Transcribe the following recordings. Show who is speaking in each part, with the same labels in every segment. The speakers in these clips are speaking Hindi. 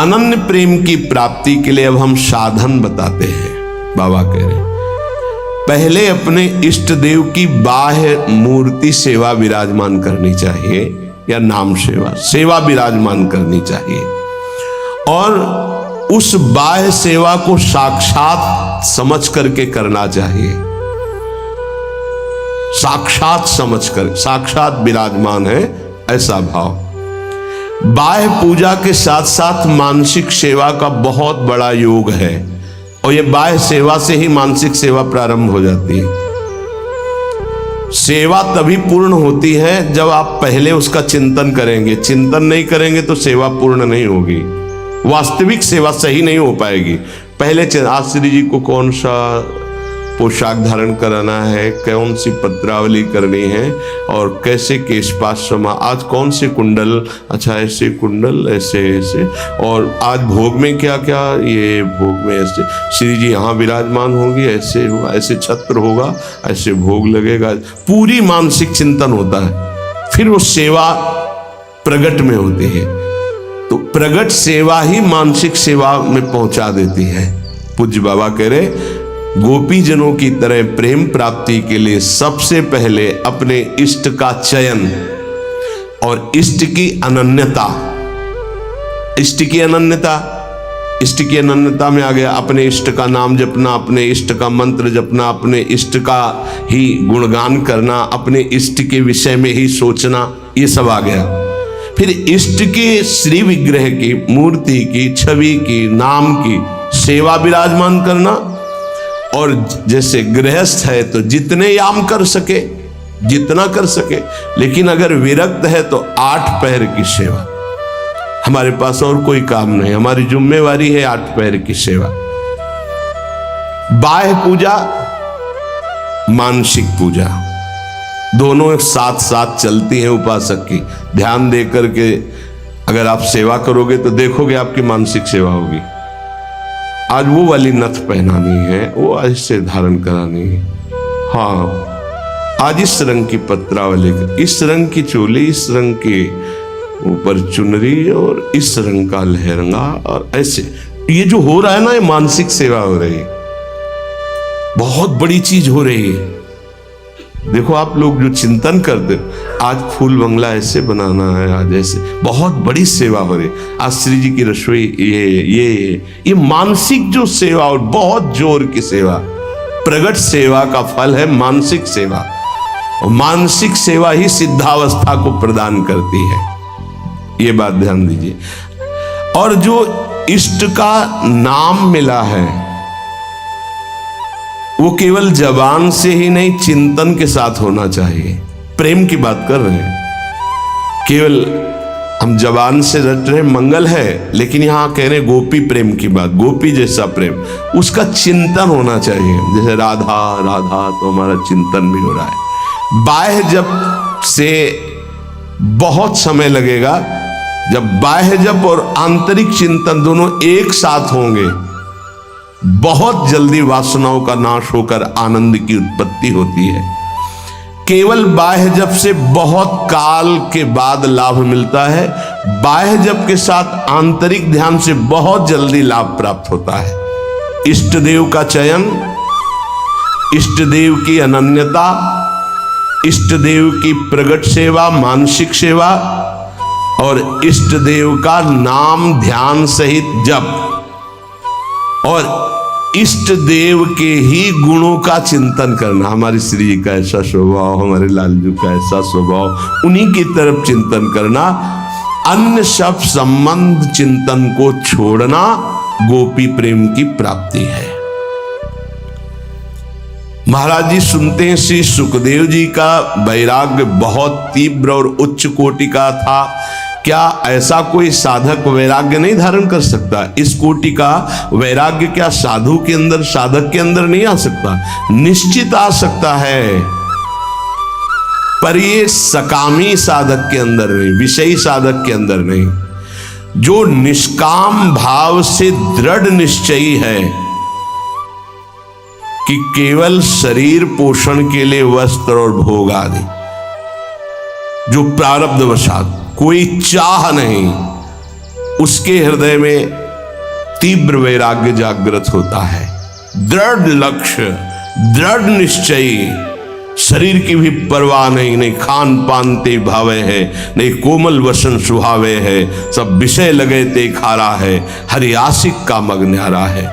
Speaker 1: अनन्य प्रेम की प्राप्ति के लिए अब हम साधन बताते हैं। बाबा कह रहे पहले अपने इष्ट देव की बाह्य मूर्ति सेवा विराजमान करनी चाहिए, या नाम सेवा विराजमान करनी चाहिए, और उस बाह्य सेवा को साक्षात समझ करके करना चाहिए। साक्षात समझकर, साक्षात विराजमान है ऐसा भाव। बाह्य पूजा के साथ साथ मानसिक सेवा का बहुत बड़ा योग है, और ये बाह्य सेवा से ही मानसिक सेवा प्रारंभ हो जाती है। सेवा तभी पूर्ण होती है जब आप पहले उसका चिंतन करेंगे। चिंतन नहीं करेंगे तो सेवा पूर्ण नहीं होगी, वास्तविक सेवा सही नहीं हो पाएगी। पहले आज श्री जी को कौन सा पोशाक धारण कराना है, कौन सी पत्रावली करनी है, और कैसे केशपाश समा, आज कौन से कुंडल, अच्छा ऐसे कुंडल, ऐसे ऐसे, और आज भोग में क्या क्या, ये भोग में ऐसे श्री जी यहाँ विराजमान होंगी, ऐसे होगा, ऐसे छत्र होगा, ऐसे भोग लगेगा। पूरी मानसिक चिंतन होता है, फिर वो सेवा प्रगट में होती है। तो प्रगट सेवा ही मानसिक सेवा में पहुंचा देती है। पूज्य बाबा कह रहे गोपी जनों की तरह प्रेम प्राप्ति के लिए सबसे पहले अपने इष्ट का चयन और इष्ट की अनन्यता। इष्ट की अनन्यता, इष्ट की अनन्यता में आ गया अपने इष्ट का नाम जपना, अपने इष्ट का मंत्र जपना, अपने इष्ट का ही गुणगान करना, अपने इष्ट के विषय में ही सोचना, ये सब आ गया। फिर इष्ट के श्री विग्रह की, मूर्ति की, छवि की, नाम की सेवा विराजमान करना। और जैसे गृहस्थ है तो जितने याम कर सके, जितना कर सके, लेकिन अगर विरक्त है तो 8 पहर की सेवा। हमारे पास और कोई काम नहीं, हमारी जिम्मेवारी है 8 पहर की सेवा। बाह्य पूजा, मानसिक पूजा, दोनों साथ साथ चलती हैं उपासक की। ध्यान दे करके अगर आप सेवा करोगे तो देखोगे आपकी मानसिक सेवा होगी। आज वो वाली नथ पहनानी है, वो ऐसे धारण करानी है, हाँ आज इस रंग की पत्रावली, इस रंग की चोली, इस रंग के ऊपर चुनरी, और इस रंग का लहंगा, और ऐसे ये जो हो रहा है ना, ये मानसिक सेवा हो रही है, बहुत बड़ी चीज हो रही है। देखो आप लोग जो चिंतन करते, आज फूल बंगला ऐसे बनाना है, आज ऐसे, बहुत बड़ी सेवा हो रही। आज श्री जी की रसोई, ये मानसिक जो सेवा, और बहुत जोर की सेवा, प्रगट सेवा का फल है मानसिक सेवा, और मानसिक सेवा ही सिद्धावस्था को प्रदान करती है। ये बात ध्यान दीजिए। और जो इष्ट का नाम मिला है वो केवल जबान से ही नहीं, चिंतन के साथ होना चाहिए। प्रेम की बात कर रहे हैं, केवल हम जबान से रट रहे मंगल है, लेकिन यहां कह रहे गोपी प्रेम की बात, गोपी जैसा प्रेम, उसका चिंतन होना चाहिए। जैसे राधा राधा तो हमारा चिंतन भी हो रहा है। बाह्य जप से बहुत समय लगेगा, जब बाह्य जप और आंतरिक चिंतन दोनों एक साथ होंगे, बहुत जल्दी वासनाओं का नाश होकर आनंद की उत्पत्ति होती है। केवल बाह्य जप से बहुत काल के बाद लाभ मिलता है, बाह्य जप के साथ आंतरिक ध्यान से बहुत जल्दी लाभ प्राप्त होता है। इष्ट देव का चयन, इष्ट देव की अनन्यता, इष्ट देव की प्रगट सेवा, मानसिक सेवा, और इष्ट देव का नाम ध्यान सहित जप, और इष्ट देव के ही गुणों का चिंतन करना। हमारी श्री जी का ऐसा स्वभाव, हमारे लालजू का ऐसा स्वभाव, उन्हीं की तरफ चिंतन करना। अन्य सब संबंध चिंतन को छोड़ना गोपी प्रेम की प्राप्ति है। महाराज जी सुनते हैं श्री सुखदेव जी का वैराग्य बहुत तीव्र और उच्च कोटि का था। क्या ऐसा कोई साधक वैराग्य नहीं धारण कर सकता? इस कोटि का वैराग्य क्या साधु के अंदर, साधक के अंदर नहीं आ सकता? निश्चित आ सकता है, पर ये सकामी साधक के अंदर नहीं, विषयी साधक के अंदर नहीं। जो निष्काम भाव से दृढ़ निश्चयी है कि केवल शरीर पोषण के लिए वस्त्र और भोग आदि, जो प्रारब्धवशात, कोई चाह नहीं, उसके हृदय में तीव्र वैराग्य जागृत होता है। दृढ़ लक्ष्य, दृढ़ निश्चयी, शरीर की भी परवाह नहीं, नहीं खान पान ते भावे है, नहीं कोमल वसन सुहावे है, सब विषय लगे ते खारा है, हरि आशिक का मग न्यारा है।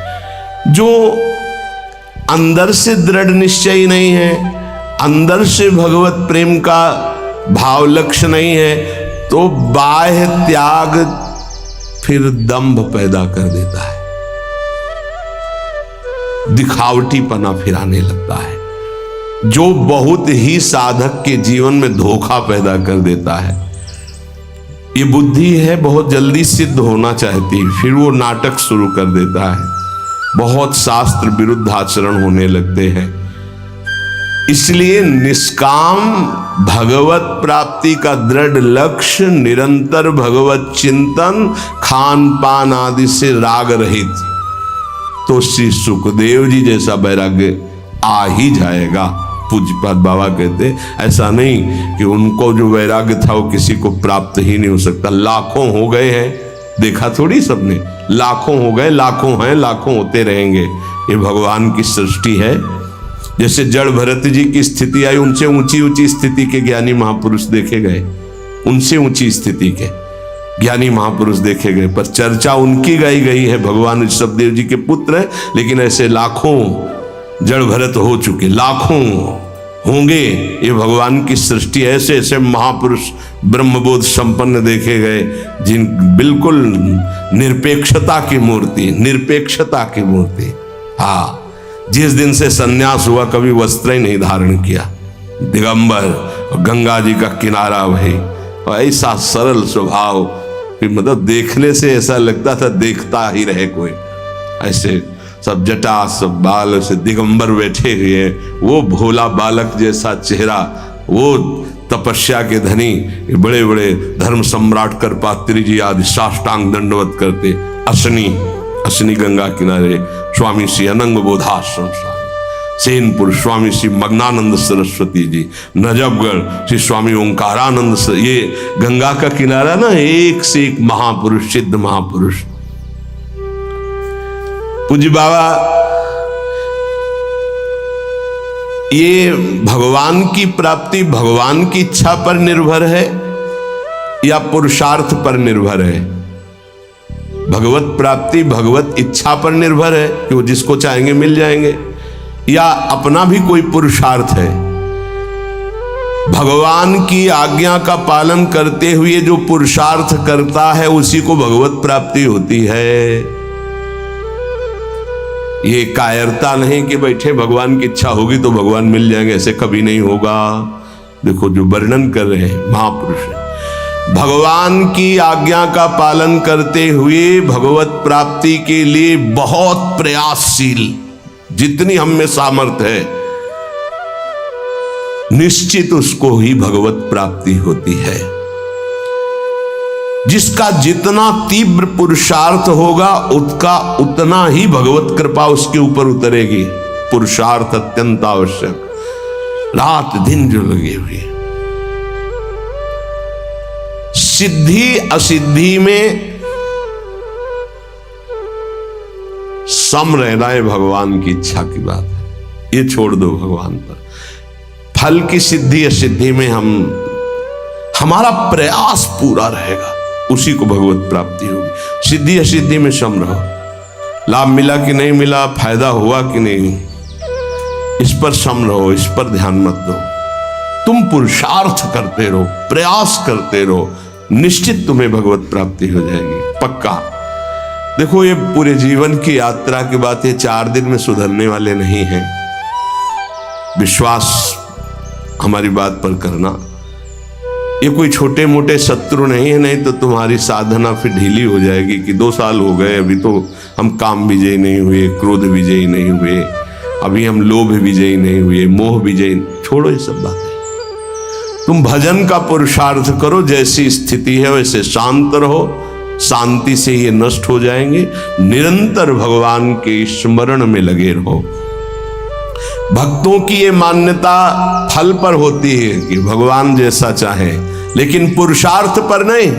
Speaker 1: जो अंदर से दृढ़ निश्चयी नहीं है, अंदर से भगवत प्रेम का भाव लक्ष्य नहीं है, तो बाह्य त्याग फिर दंभ पैदा कर देता है, दिखावटीपना फिर आने लगता है, जो बहुत ही साधक के जीवन में धोखा पैदा कर देता है। ये बुद्धि है बहुत जल्दी सिद्ध होना चाहती, फिर वो नाटक शुरू कर देता है, बहुत शास्त्र विरुद्ध आचरण होने लगते हैं। इसलिए निष्काम भगवत प्राप्ति का दृढ़ लक्ष्य, निरंतर भगवत चिंतन, खान पान आदि से राग रहित, तो श्री सुखदेव जी जैसा वैराग्य आ ही जाएगा। पूज्यपाद बाबा कहते ऐसा नहीं कि उनको जो वैराग्य था वो किसी को प्राप्त ही नहीं हो सकता। लाखों हो गए हैं, देखा थोड़ी सबने, लाखों हो गए, लाखों हैं, लाखों होते रहेंगे। ये भगवान की सृष्टि है। जैसे जड़ भरत जी की स्थिति आई, उनसे ऊंची ऊंची स्थिति के ज्ञानी महापुरुष देखे गए, उनसे ऊंची स्थिति के ज्ञानी महापुरुष देखे गए, पर चर्चा उनकी गाई गई है। भगवान ऋषभदेव जी के पुत्र है, लेकिन ऐसे लाखों जड़ भरत हो चुके, लाखों होंगे। ये भगवान की सृष्टि, ऐसे ऐसे महापुरुष ब्रह्मबोध संपन्न देखे गए, जिन बिल्कुल निरपेक्षता की मूर्ति, निरपेक्षता की मूर्ति। हाँ, जिस दिन से सन्यास हुआ कभी वस्त्र ही नहीं धारण किया, दिगंबर, गंगा जी का किनारा वही, और ऐसा सरल स्वभाव कि मतलब देखने से ऐसा लगता था देखता ही रहे कोई। ऐसे सब जटा, सब बाल, ऐसे दिगंबर बैठे हुए, वो भोला बालक जैसा चेहरा, वो तपस्या के धनी, बड़े बड़े धर्म सम्राट करपात्री जी आदि साष्टांग दंडवत करते। असनी गंगा किनारे स्वामी श्री अनंग बोधाश्रम स्वामी सेनपुर, स्वामी श्री मग्नानंद सरस्वती जी, नजफगढ़ श्री स्वामी ओंकारानंद। ये गंगा का किनारा ना, एक से एक महापुरुष, सिद्ध महापुरुष। पूज्य बाबा, ये भगवान की प्राप्ति भगवान की इच्छा पर निर्भर है या पुरुषार्थ पर निर्भर है? भगवत प्राप्ति भगवत इच्छा पर निर्भर है कि वो जिसको चाहेंगे मिल जाएंगे, या अपना भी कोई पुरुषार्थ है? भगवान की आज्ञा का पालन करते हुए जो पुरुषार्थ करता है उसी को भगवत प्राप्ति होती है। ये कायरता नहीं कि बैठे भगवान की इच्छा होगी तो भगवान मिल जाएंगे, ऐसे कभी नहीं होगा। देखो जो वर्णन कर रहे हैं महापुरुष, भगवान की आज्ञा का पालन करते हुए भगवत प्राप्ति के लिए बहुत प्रयासशील, जितनी हम में सामर्थ्य है, निश्चित उसको ही भगवत प्राप्ति होती है। जिसका जितना तीव्र पुरुषार्थ होगा उसका उतना ही भगवत कृपा उसके ऊपर उतरेगी। पुरुषार्थ अत्यंत आवश्यक, रात दिन जो लगे हुए। सिद्धि असिद्धि में सम रहना है भगवान की इच्छा की बात है, ये छोड़ दो भगवान पर। फल की सिद्धि असिद्धि में हमारा प्रयास पूरा रहेगा, उसी को भगवत प्राप्ति होगी। सिद्धि असिद्धि में सम रहो, लाभ मिला कि नहीं मिला, फायदा हुआ कि नहीं, इस पर सम रहो, इस पर ध्यान मत दो। तुम पुरुषार्थ करते रहो, प्रयास करते रहो, निश्चित तुम्हें भगवत प्राप्ति हो जाएगी, पक्का। देखो ये पूरे जीवन की यात्रा की बात है, 4 दिन में सुधरने वाले नहीं हैं। विश्वास हमारी बात पर करना, ये कोई छोटे मोटे शत्रु नहीं है, नहीं तो तुम्हारी साधना फिर ढीली हो जाएगी कि 2 साल हो गए, अभी तो हम काम विजयी नहीं हुए, क्रोध विजयी नहीं हुए, अभी हम लोभ विजयी नहीं हुए, मोह विजयी। छोड़ो ये सब बातें, तुम भजन का पुरुषार्थ करो, जैसी स्थिति है वैसे शांत रहो, शांति से ये नष्ट हो जाएंगे। निरंतर भगवान के स्मरण में लगे रहो। भक्तों की ये मान्यता फल पर होती है कि भगवान जैसा चाहे, लेकिन पुरुषार्थ पर नहीं।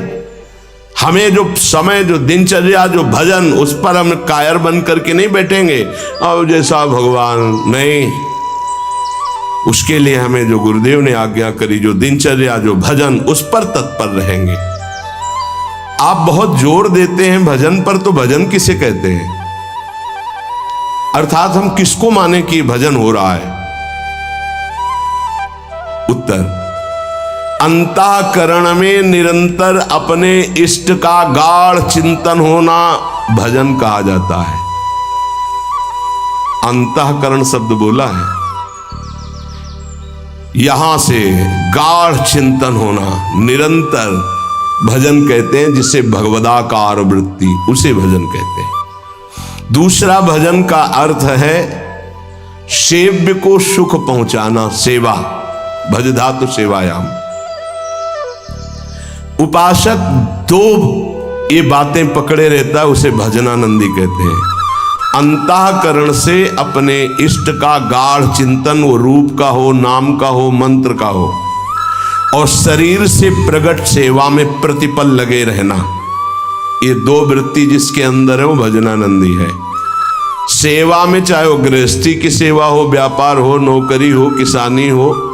Speaker 1: हमें जो समय, जो दिनचर्या, जो भजन, उस पर हम कायर बन करके नहीं बैठेंगे और जैसा भगवान, नहीं। उसके लिए हमें जो गुरुदेव ने आज्ञा करी, जो दिनचर्या, जो भजन, उस पर तत्पर रहेंगे। आप बहुत जोर देते हैं भजन पर, तो भजन किसे कहते हैं? अर्थात हम किसको माने कि भजन हो रहा है? उत्तर, अंतःकरण में निरंतर अपने इष्ट का गाढ़ चिंतन होना भजन कहा जाता है। अंतःकरण शब्द बोला है, यहां से गाढ़ चिंतन होना, निरंतर भजन कहते हैं। जिसे भगवदाकार वृत्ति, उसे भजन कहते हैं। दूसरा भजन का अर्थ है सेव्य को सुख पहुंचाना, सेवा। भज धातु सेवायाम। उपासक दो ये बातें पकड़े रहता है, उसे भजनानंदी कहते हैं। अंतःकरण से अपने इष्ट का गाढ़ चिंतन, वो रूप का हो, नाम का हो, मंत्र का हो, और शरीर से प्रकट सेवा में प्रतिपल लगे रहना, ये दो वृत्ति जिसके अंदर है वो भजनानंदी है। सेवा में चाहे वो गृहस्थी की सेवा हो, व्यापार हो, नौकरी हो, किसानी हो,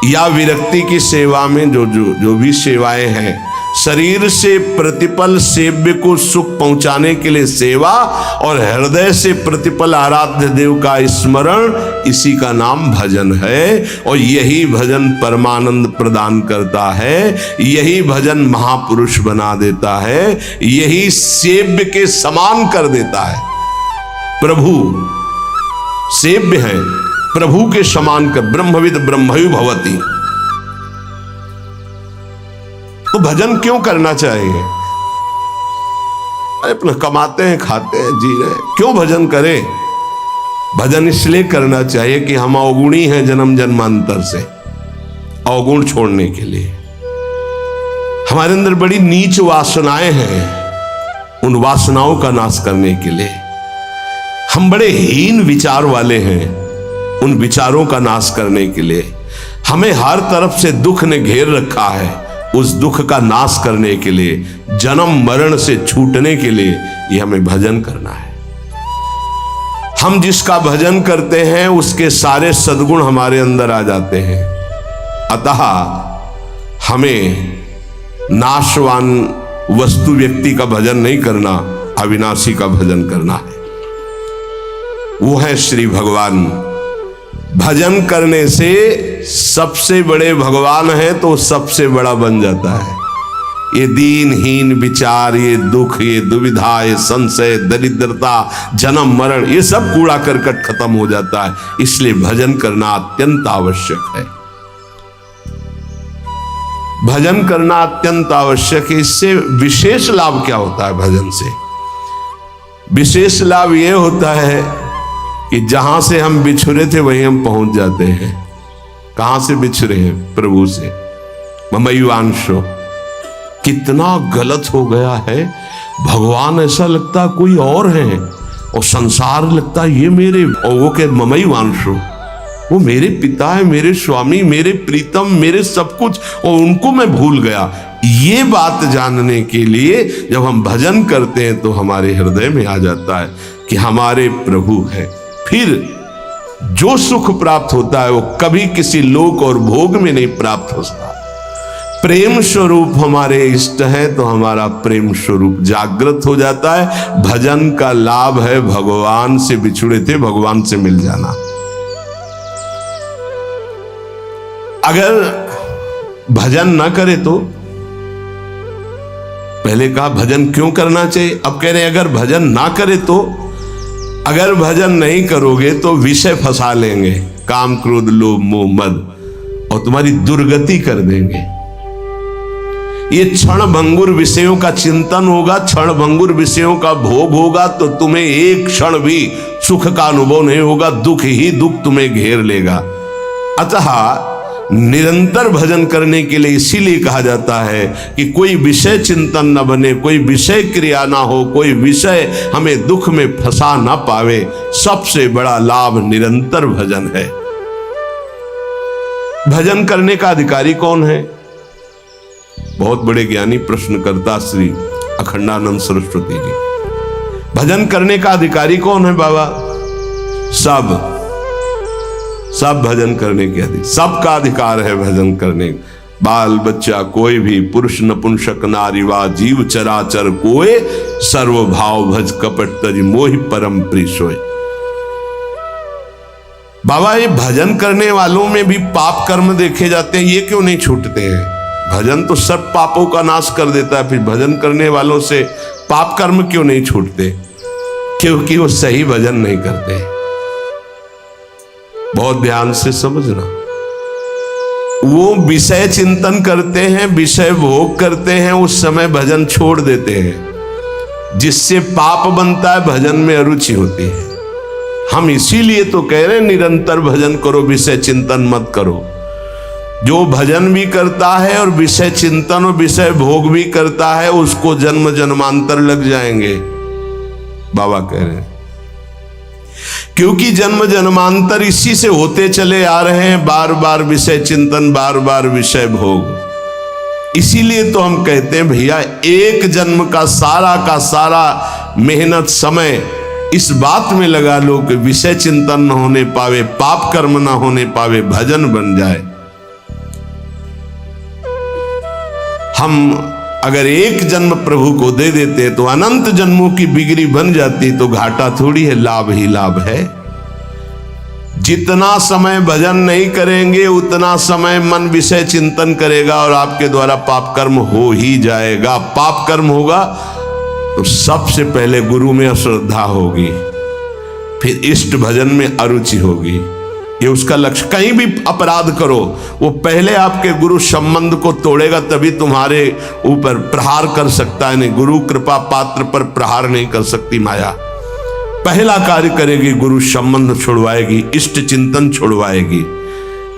Speaker 1: या विरक्ति की सेवा में जो भी सेवाएं हैं, शरीर से प्रतिपल सेव्य को सुख पहुंचाने के लिए सेवा, और हृदय से प्रतिपल आराध्य देव का स्मरण, इसी का नाम भजन है। और यही भजन परमानंद प्रदान करता है, यही भजन महापुरुष बना देता है, यही सेव्य के समान कर देता है। प्रभु सेव्य है, प्रभु के समान कर, ब्रह्मविद ब्रह्मयु भवति। तो भजन क्यों करना चाहिए? अरे अपना कमाते हैं, खाते हैं, जी रहे हैं, क्यों भजन करें? भजन इसलिए करना चाहिए कि हम अवगुणी हैं जन्म जन्मांतर से, अवगुण छोड़ने के लिए। हमारे अंदर बड़ी नीच वासनाएं हैं, उन वासनाओं का नाश करने के लिए। हम बड़े हीन विचार वाले हैं, उन विचारों का नाश करने के लिए। हमें हर तरफ से दुख ने घेर रखा है, उस दुख का नाश करने के लिए, जन्म मरण से छूटने के लिए ये हमें भजन करना है। हम जिसका भजन करते हैं उसके सारे सद्गुण हमारे अंदर आ जाते हैं। अतः हमें नाशवान वस्तु व्यक्ति का भजन नहीं करना, अविनाशी का भजन करना है। वो है श्री भगवान। भजन करने से सबसे बड़े भगवान है तो सबसे बड़ा बन जाता है। ये दीनहीन विचार, ये दुख, ये दुविधा, ये संशय, दरिद्रता, जन्म मरण, ये सब कूड़ा करकट खत्म हो जाता है। इसलिए भजन करना अत्यंत आवश्यक है। भजन करना अत्यंत आवश्यक है। इससे विशेष लाभ क्या होता है? भजन से विशेष लाभ यह होता है कि जहां से हम बिछुरे थे वहीं हम पहुंच जाते हैं। कहां से बिछुरे हैं? प्रभु से। ममैवांशो, कितना गलत हो गया है। भगवान ऐसा लगता कोई और है, और संसार लगता ये मेरे, और वो के ममैवांशो, वो मेरे पिता है, मेरे स्वामी, मेरे प्रीतम, मेरे सब कुछ, और उनको मैं भूल गया। ये बात जानने के लिए जब हम भजन करते हैं तो हमारे हृदय में आ जाता है कि हमारे प्रभु है। फिर जो सुख प्राप्त होता है वो कभी किसी लोक और भोग में नहीं प्राप्त होता। प्रेम स्वरूप हमारे इष्ट है तो हमारा प्रेम स्वरूप जागृत हो जाता है। भजन का लाभ है भगवान से बिछुड़े थे भगवान से मिल जाना। अगर भजन ना करे तो, पहले कहा भजन क्यों करना चाहिए, अब कह रहे अगर भजन ना करे तो, अगर भजन नहीं करोगे तो विषय फंसा लेंगे, काम क्रोध लोभ मोह मद, और तुम्हारी दुर्गति कर देंगे। ये क्षण भंगुर विषयों का चिंतन होगा, क्षण भंगुर विषयों का भोग होगा, तो तुम्हें एक क्षण भी सुख का अनुभव नहीं होगा, दुख ही दुख तुम्हें घेर लेगा। अतः निरंतर भजन करने के लिए इसीलिए कहा जाता है कि कोई विषय चिंतन न बने, कोई विषय क्रिया ना हो, कोई विषय हमें दुख में फंसा ना पावे। सबसे बड़ा लाभ निरंतर भजन है। भजन करने का अधिकारी कौन है? बहुत बड़े ज्ञानी प्रश्नकर्ता श्री अखंडानंद सरस्वती जी। भजन करने का अधिकारी कौन है बाबा? सब भजन करने के अधिकार, सबका अधिकार है भजन करने। बाल बच्चा कोई भी, पुरुष नपुंसक नारी वा जीव चराचर कोय, सर्व भाव भज कपट तज मोहि परम प्रिय सोय। बाबा ये भजन करने वालों में भी पाप कर्म देखे जाते हैं, ये क्यों नहीं छूटते हैं? भजन तो सब पापों का नाश कर देता है, फिर भजन करने वालों से पाप कर्म क्यों नहीं छूटते? क्योंकि वो सही भजन नहीं करते। बहुत ध्यान से समझना, वो विषय चिंतन करते हैं, विषय भोग करते हैं, उस समय भजन छोड़ देते हैं, जिससे पाप बनता है, भजन में अरुचि होती है। हम इसीलिए तो कह रहे हैं निरंतर भजन करो, विषय चिंतन मत करो। जो भजन भी करता है और विषय चिंतन और विषय भोग भी करता है, उसको जन्म जन्मांतर लग जाएंगे, बाबा कह रहे हैं। क्योंकि जन्म जन्मांतर इसी से होते चले आ रहे हैं, बार बार विषय चिंतन, बार बार विषय भोग। इसीलिए तो हम कहते हैं भैया, एक जन्म का सारा मेहनत समय इस बात में लगा लो कि विषय चिंतन न होने पावे, पाप कर्म न होने पावे, भजन बन जाए। हम अगर एक जन्म प्रभु को दे देते तो अनंत जन्मों की बिगड़ी बन जाती, तो घाटा थोड़ी है, लाभ ही लाभ है। जितना समय भजन नहीं करेंगे उतना समय मन विषय चिंतन करेगा और आपके द्वारा पाप कर्म हो ही जाएगा। पाप कर्म होगा तो सबसे पहले गुरु में अश्रद्धा होगी, फिर इष्ट भजन में अरुचि होगी। ये उसका लक्ष्य। कहीं भी अपराध करो, वो पहले आपके गुरु संबंध को तोड़ेगा, तभी तुम्हारे ऊपर प्रहार कर सकता है। नहीं, गुरु कृपा पात्र पर प्रहार नहीं कर सकती माया। पहला कार्य करेगी, गुरु संबंध छुड़वाएगी, इष्ट चिंतन छुड़वाएगी।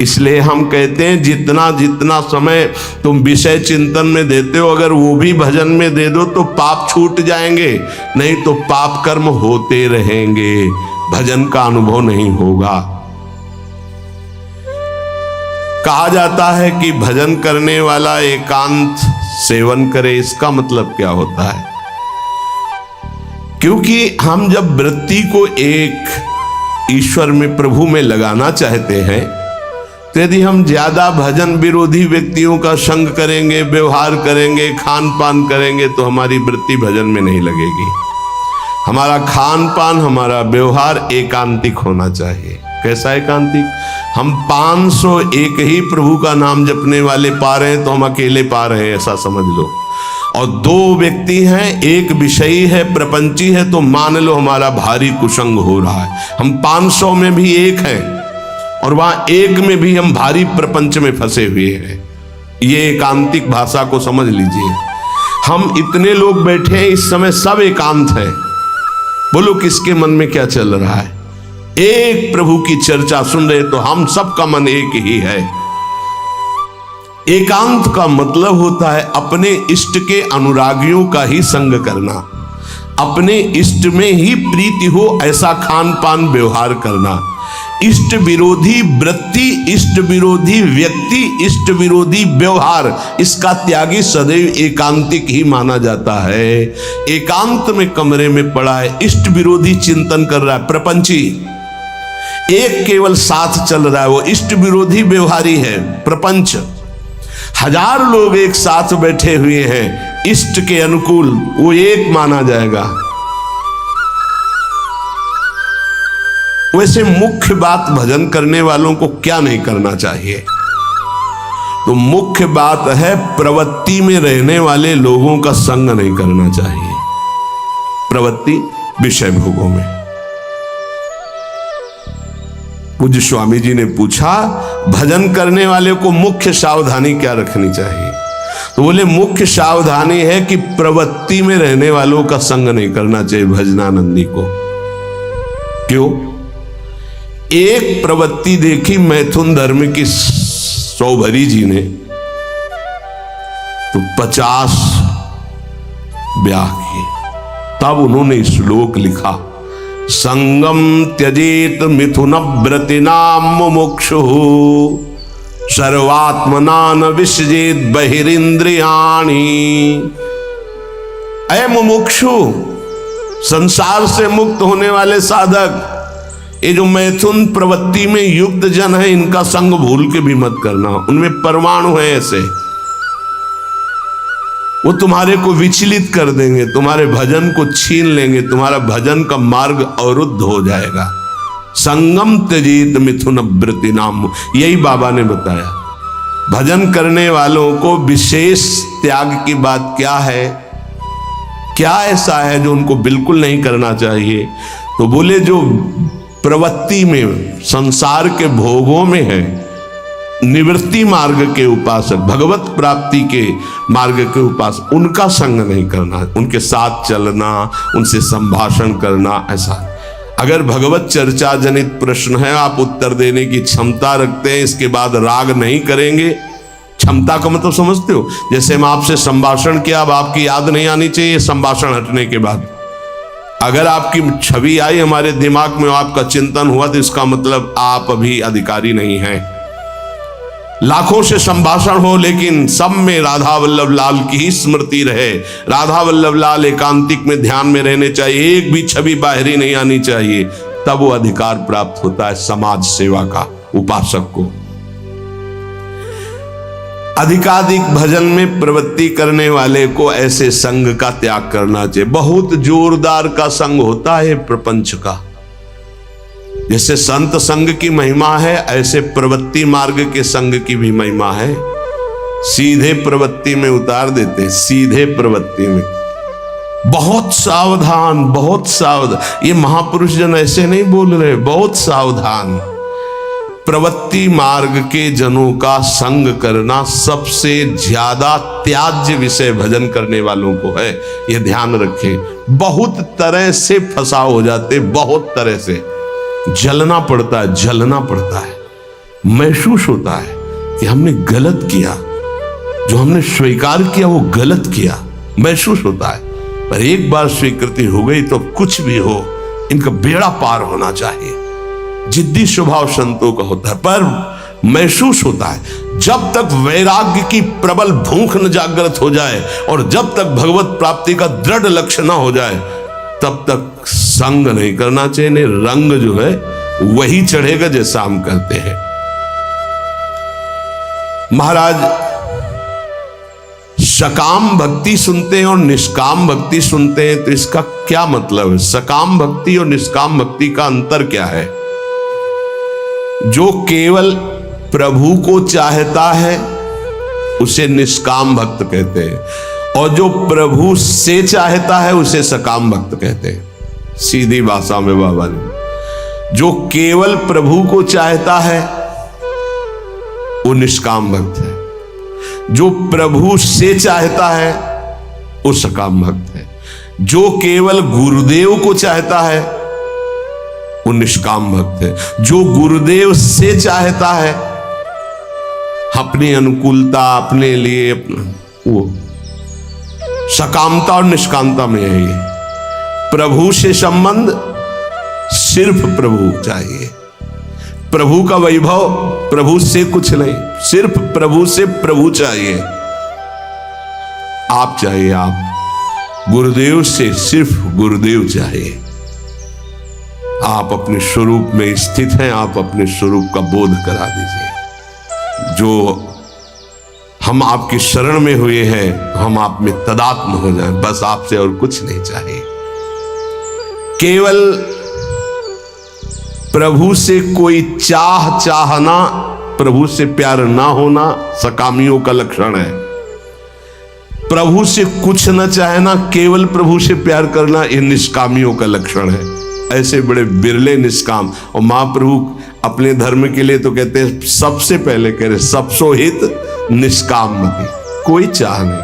Speaker 1: इसलिए हम कहते हैं जितना जितना समय तुम विषय चिंतन में देते हो, अगर वो भी भजन में दे दो तो पाप छूट जाएंगे, नहीं तो पाप कर्म होते रहेंगे, भजन का अनुभव नहीं होगा। कहा जाता है कि भजन करने वाला एकांत सेवन करे। इसका मतलब क्या होता है? क्योंकि हम जब वृत्ति को एक ईश्वर में, प्रभु में लगाना चाहते हैं, तो यदि हम ज्यादा भजन विरोधी व्यक्तियों का संग करेंगे, व्यवहार करेंगे, खान पान करेंगे, तो हमारी वृत्ति भजन में नहीं लगेगी। हमारा खान पान, हमारा व्यवहार एकांतिक होना चाहिए। कैसा एकांतिक? हम 501 ही प्रभु का नाम जपने वाले पा रहे हैं तो हम अकेले पा रहे हैं, ऐसा समझ लो। और 2 व्यक्ति हैं, एक विषयी है, प्रपंची है, तो मान लो हमारा भारी कुसंग हो रहा है। हम 500 में भी एक हैं और वहां एक में भी हम भारी प्रपंच में फंसे हुए हैं। ये एकांतिक भाषा को समझ लीजिए। हम इतने लोग बैठे हैं इस समय, सब एकांत है। बोलो किसके मन में क्या चल रहा है? एक प्रभु की चर्चा सुन रहे तो हम सबका मन एक ही है। एकांत का मतलब होता है अपने इष्ट के अनुरागियों का ही संग करना, अपने इष्ट में ही प्रीति हो ऐसा खान पान व्यवहार करना। इष्ट विरोधी वृत्ति, इष्ट विरोधी व्यक्ति, इष्ट विरोधी व्यवहार, इसका त्यागी सदैव एकांतिक ही माना जाता है। एकांत में कमरे में पड़ा है, इष्ट विरोधी चिंतन कर रहा है, प्रपंची। एक केवल साथ चल रहा है, वो इष्ट विरोधी व्यवहारी है, प्रपंच। 1000 लोग एक साथ बैठे हुए हैं इष्ट के अनुकूल, वो एक माना जाएगा। वैसे मुख्य बात भजन करने वालों को क्या नहीं करना चाहिए? तो मुख्य बात है प्रवृत्ति में रहने वाले लोगों का संग नहीं करना चाहिए। प्रवृत्ति विषय भोगों में। पूज्य स्वामी जी ने पूछा भजन करने वाले को मुख्य सावधानी क्या रखनी चाहिए? तो बोले मुख्य सावधानी है कि प्रवृत्ति में रहने वालों का संग नहीं करना चाहिए भजनानंदी को। क्यों? एक प्रवृत्ति देखी मैथुन धर्म की सौभरी जी ने, तो 50 ब्याह किए। तब उन्होंने श्लोक लिखा, संगम त्यजेत मिथुन व्रतिनाम मुमुक्षुः सर्वात्मना न विसजेत बहिरिंद्रियाणि। अय मुमुक्षु, संसार से मुक्त होने वाले साधक, ये जो मैथुन प्रवृत्ति में युक्त जन है, इनका संग भूल के भी मत करना। उनमें परमाणु है ऐसे, वो तुम्हारे को विचलित कर देंगे, तुम्हारे भजन को छीन लेंगे, तुम्हारा भजन का मार्ग अवरुद्ध हो जाएगा। संगम त्यजेत मिथुन वृत्ति नाम, यही बाबा ने बताया। भजन करने वालों को विशेष त्याग की बात क्या है, क्या ऐसा है जो उनको बिल्कुल नहीं करना चाहिए? तो बोले जो प्रवृत्ति में, संसार के भोगों में है, निवृत्ति मार्ग के उपासक, भगवत प्राप्ति के मार्ग के उपासक, उनका संग नहीं करना, उनके साथ चलना, उनसे संभाषण करना। ऐसा अगर भगवत चर्चा जनित प्रश्न है, आप उत्तर देने की क्षमता रखते हैं, इसके बाद राग नहीं करेंगे। क्षमता का मतलब समझते हो? जैसे हम आपसे संभाषण किया, अब आपकी याद नहीं आनी चाहिए संभाषण हटने के बाद। अगर आपकी छवि आई हमारे दिमाग में, आपका चिंतन हुआ, तो इसका मतलब आप अभी अधिकारी नहीं हैं। लाखों से संभाषण हो, लेकिन सब में राधा वल्लभ लाल की ही स्मृति रहे। राधा वल्लभ लाल एकांतिक में ध्यान में रहने चाहिए, एक भी छवि बाहरी नहीं आनी चाहिए, तब वो अधिकार प्राप्त होता है समाज सेवा का उपासक को। अधिकाधिक भजन में प्रवृत्ति करने वाले को ऐसे संग का त्याग करना चाहिए। बहुत जोरदार का संग होता है प्रपंच का। जैसे संत संग की महिमा है, ऐसे प्रवृत्ति मार्ग के संग की भी महिमा है। सीधे प्रवृत्ति में उतार देते, सीधे प्रवृत्ति में। बहुत सावधान, बहुत सावधान। ये महापुरुष जन ऐसे नहीं बोल रहे, बहुत सावधान। प्रवृत्ति मार्ग के जनों का संग करना सबसे ज्यादा त्याज्य विषय भजन करने वालों को है, ये ध्यान रखें। बहुत तरह से फंसा हो जाते, बहुत तरह से जलना पड़ता है, जलना पड़ता है। महसूस होता है कि हमने गलत किया, जो हमने स्वीकार किया वो गलत किया, महसूस होता है। पर एक बार स्वीकृति हो गई तो कुछ भी हो, इनका बेड़ा पार होना चाहिए। जिद्दी स्वभाव संतों का होता है, पर महसूस होता है। जब तक वैराग्य की प्रबल भूख न जागृत हो जाए और जब तक भगवत प्राप्ति का दृढ़ लक्ष्य न हो जाए, तब तक संग नहीं करना चाहिए। नहीं, रंग जो है वही चढ़ेगा जैसा हम करते हैं। महाराज सकाम भक्ति सुनते हैं और निष्काम भक्ति सुनते हैं, तो इसका क्या मतलब है? सकाम भक्ति और निष्काम भक्ति का अंतर क्या है? जो केवल प्रभु को चाहता है उसे निष्काम भक्त कहते हैं, और जो प्रभु से चाहता है उसे सकाम भक्त कहते हैं। सीधी भाषा में बाबा ने, जो केवल प्रभु को चाहता है वो निष्काम भक्त है, जो प्रभु से चाहता है वो सकाम भक्त है, जो केवल गुरुदेव को चाहता है वो निष्काम भक्त है, जो गुरुदेव से चाहता है अपनी अनुकूलता, अपने लिए, वो सकामता और निष्कामता में है। ये प्रभु से संबंध सिर्फ प्रभु चाहिए, प्रभु का वैभव, प्रभु से कुछ नहीं, सिर्फ प्रभु से प्रभु चाहिए। आप चाहिए, आप गुरुदेव से सिर्फ गुरुदेव चाहिए। आप अपने स्वरूप में स्थित हैं, आप अपने स्वरूप का बोध करा दीजिए। जो हम आपकी शरण में हुए हैं, हम आप में तदात्म हो जाएं, बस आपसे और कुछ नहीं चाहिए। केवल प्रभु से कोई चाहना, प्रभु से प्यार ना होना सकामियों का लक्षण है। प्रभु से कुछ न चाहना, केवल प्रभु से प्यार करना, ये निष्कामियों का लक्षण है। ऐसे बड़े बिरले निष्काम। और महाप्रभु अपने धर्म के लिए तो कहते हैं, सबसे पहले कह रहे सबसो हित निष्काम मति, कोई चाह नहीं।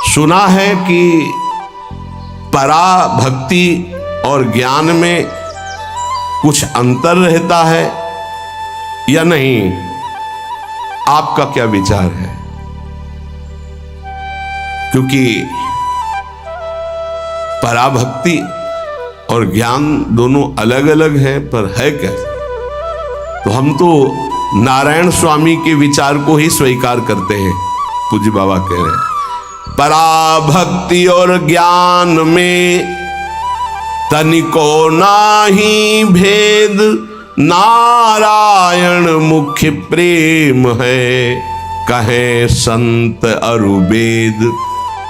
Speaker 1: सुना है कि परा भक्ति और ज्ञान में कुछ अंतर रहता है या नहीं? आपका क्या विचार है? क्योंकि पराभक्ति और ज्ञान दोनों अलग अलग हैं, पर है कैसे? तो हम तो नारायण स्वामी के विचार को ही स्वीकार करते हैं, पूज्य बाबा कह रहे हैं। पराभक्ति और ज्ञान में तनिको नाही भेद, नारायण मुख्य प्रेम है, कहे संत अरुवेद।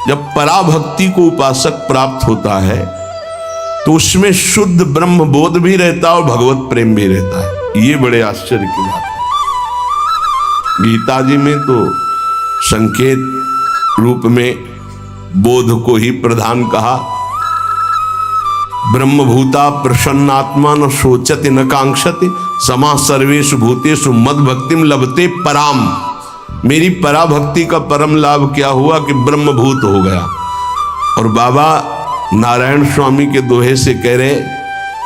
Speaker 1: जब पराभक्ति को उपासक प्राप्त होता है तो उसमें शुद्ध ब्रह्म बोध भी रहता है और भगवत प्रेम भी रहता है। ये बड़े आश्चर्य की बात है। गीता जी में तो संकेत रूप में बोध को ही प्रधान कहा। ब्रह्मभूता प्रसन्नात्मा न शोचति न कांक्षति, समा सर्वेषु भूतेषु मद भक्तिम लभते पराम। मेरी पराभक्ति का परम लाभ क्या हुआ कि ब्रह्मभूत हो गया। और बाबा नारायण स्वामी के दोहे से कह रहे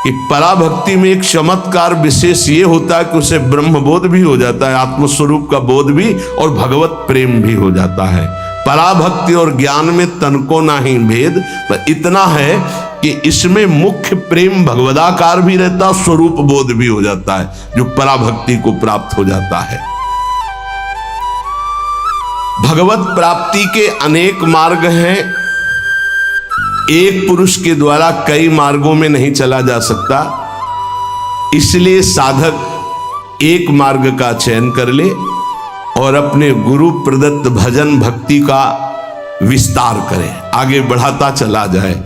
Speaker 1: कि पराभक्ति में एक चमत्कार विशेष ये होता है कि उसे ब्रह्मबोध भी हो जाता है, आत्मस्वरूप का बोध भी, और भगवत प्रेम भी हो जाता है। पराभक्ति और ज्ञान में तनको नहीं भेद, पर इतना है कि इसमें मुख्य प्रेम भगवदाकार भी रहता, स्वरूप बोध भी हो जाता है, जो पराभक्ति को प्राप्त हो जाता है। भगवत प्राप्ति के अनेक मार्ग हैं। एक पुरुष के द्वारा कई मार्गों में नहीं चला जा सकता, इसलिए साधक एक मार्ग का चयन कर ले और अपने गुरु प्रदत्त भजन भक्ति का विस्तार करे, आगे बढ़ाता चला जाए।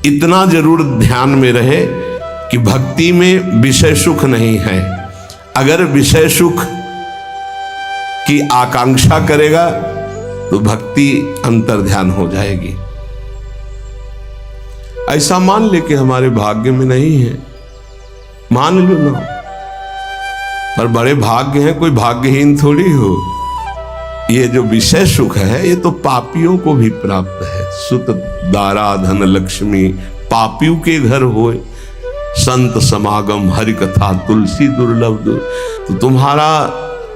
Speaker 1: इतना जरूर ध्यान में रहे कि भक्ति में विषय सुख नहीं है। अगर विषय सुख की आकांक्षा करेगा तो भक्ति अंतर्ध्यान हो जाएगी। ऐसा मान ले कि हमारे भाग्य में नहीं है, मान लो ना, पर बड़े भाग्य हैं, कोई भाग्यहीन थोड़ी हो। ये जो विषय सुख है ये तो पापियों को भी प्राप्त है। सुत दारा धन लक्ष्मी पापियों के घर होए, संत समागम हरि कथा तुलसी दुर्लभ। तो तुम्हारा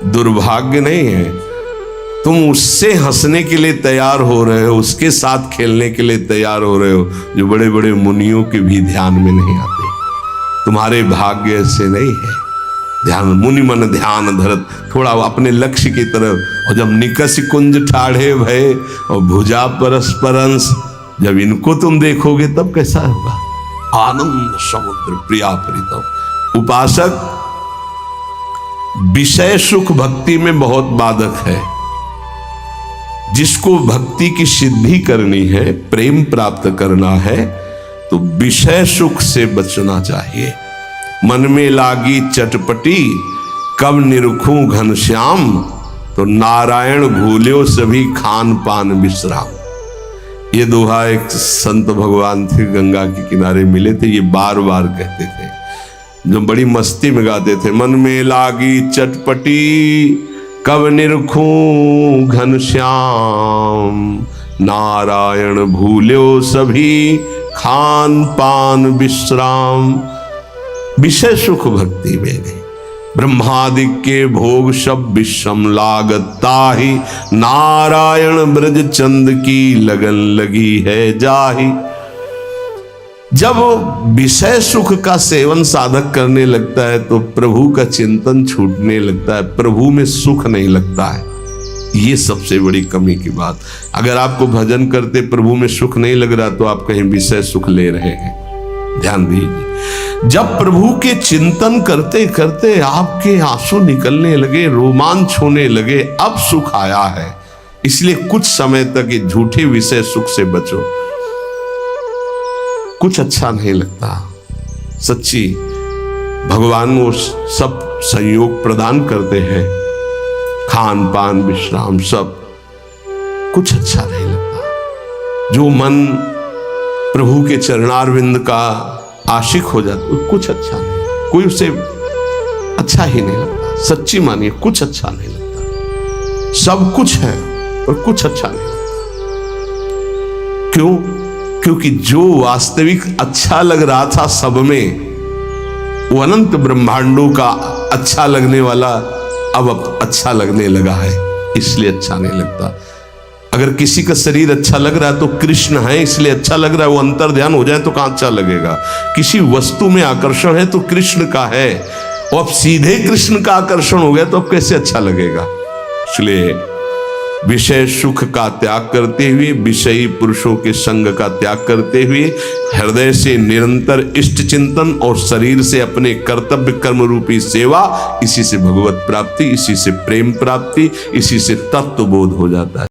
Speaker 1: दुर्भाग्य नहीं है, तुम उससे हंसने के लिए तैयार हो रहे हो, उसके साथ खेलने के लिए तैयार हो रहे हो, जो बड़े बड़े मुनियों के भी ध्यान में नहीं आते। तुम्हारे भाग्य से नहीं है। ध्यान मुनि मन ध्यान धरत, थोड़ा अपने लक्ष्य की तरफ। और जब निकस कुंज ठाढ़े भय और भुजा परस्परंस, जब इनको तुम देखोगे तब कैसा होगा? आनंद समुद्र प्रिया प्रीतम। उपासक विषय सुख भक्ति में बहुत बाधक है। जिसको भक्ति की सिद्धि करनी है, प्रेम प्राप्त करना है, तो विषय सुख से बचना चाहिए। मन में लागी चटपटी कब निरखूं घनश्याम, तो नारायण भूल्यो सभी खान पान विश्राम। ये दोहा एक संत भगवान थे, गंगा के किनारे मिले थे, ये बार बार कहते थे, जो बड़ी मस्ती में गाते थे। मन में लागी चटपटी कब निरखूं घनश्याम, नारायण भूल्यो सभी खान पान विश्राम। विषय सुख भक्ति में नहीं। ब्रह्मादि के भोग सब विषम लागता ही, नारायण ब्रज चंद की लगन लगी है जाही। जब विषय सुख का सेवन साधक करने लगता है तो प्रभु का चिंतन छूटने लगता है, प्रभु में सुख नहीं लगता है। ये सबसे बड़ी कमी की बात। अगर आपको भजन करते प्रभु में सुख नहीं लग रहा तो आप कहीं विषय सुख ले रहे हैं। ध्यान दीजिए, जब प्रभु के चिंतन करते करते आपके आंसू निकलने लगे, रोमांच होने लगे, अब सुख आया है। इसलिए कुछ समय तक ये झूठे विषय सुख से बचो। कुछ अच्छा नहीं लगता। सच्ची भगवान वो सब संयोग प्रदान करते हैं, खान पान विश्राम सब, कुछ अच्छा नहीं लगता। जो मन प्रभु के चरणारविंद का आशिक हो जाता, कुछ अच्छा नहीं, कोई उसे अच्छा ही नहीं लगता। सच्ची मानिए, कुछ अच्छा नहीं लगता। सब कुछ है और कुछ अच्छा नहीं लगता। क्यों? क्योंकि जो वास्तविक अच्छा लग रहा था सब में, वो अनंत ब्रह्मांडों का अच्छा लगने वाला अब अच्छा लगने लगा है, इसलिए अच्छा नहीं लगता। अगर किसी का शरीर अच्छा लग रहा है तो कृष्ण है इसलिए अच्छा लग रहा है, वो अंतर ध्यान हो जाए तो कहां अच्छा लगेगा। किसी वस्तु में आकर्षण है तो कृष्ण का है, और अब सीधे कृष्ण का आकर्षण हो गया तो अब कैसे अच्छा लगेगा। इसलिए विषय सुख का त्याग करते हुए, विषयी पुरुषों के संग का त्याग करते हुए, हृदय से निरंतर इष्ट चिंतन और शरीर से अपने कर्तव्य कर्म रूपी सेवा, इसी से भगवत प्राप्ति, इसी से प्रेम प्राप्ति, इसी से तत्व बोध हो जाता है।